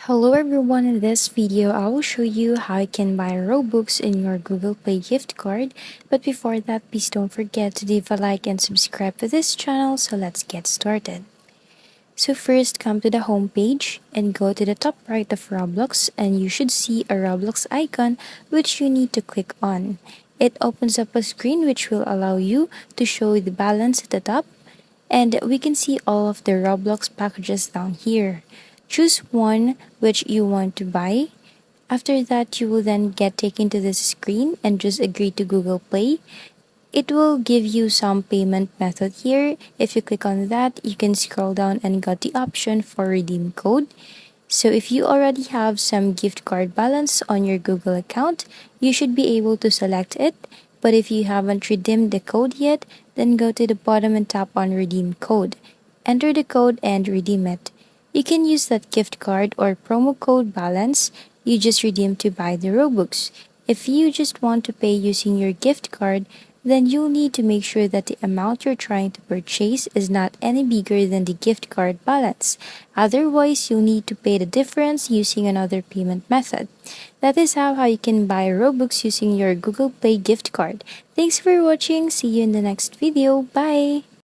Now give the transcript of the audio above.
Hello everyone, in this video I will show you how you can buy Robux in your Google Play gift card. But before that, please don't forget to leave a like and subscribe to this channel, so let's get started. So first, come to the home page and go to the top right of Roblox, and you should see a Roblox icon which you need to click on. It opens up a screen which will allow you to show the balance at the top, and we can see all of the Roblox packages down here. Choose one which you want to buy. After that, you will then get taken to this screen and just agree to Google Play. It will give you some payment method here. If you click on that, you can scroll down and got the option for redeem code. So if you already have some gift card balance on your Google account, you should be able to select it. But if you haven't redeemed the code yet, then go to the bottom and tap on redeem code. Enter the code and redeem it. You can use that gift card or promo code balance you just redeemed to buy the Robux. If you just want to pay using your gift card, then you'll need to make sure that the amount you're trying to purchase is not any bigger than the gift card balance. Otherwise, you'll need to pay the difference using another payment method. That is how you can buy Robux using your Google Play gift card. Thanks for watching. See you in the next video. Bye!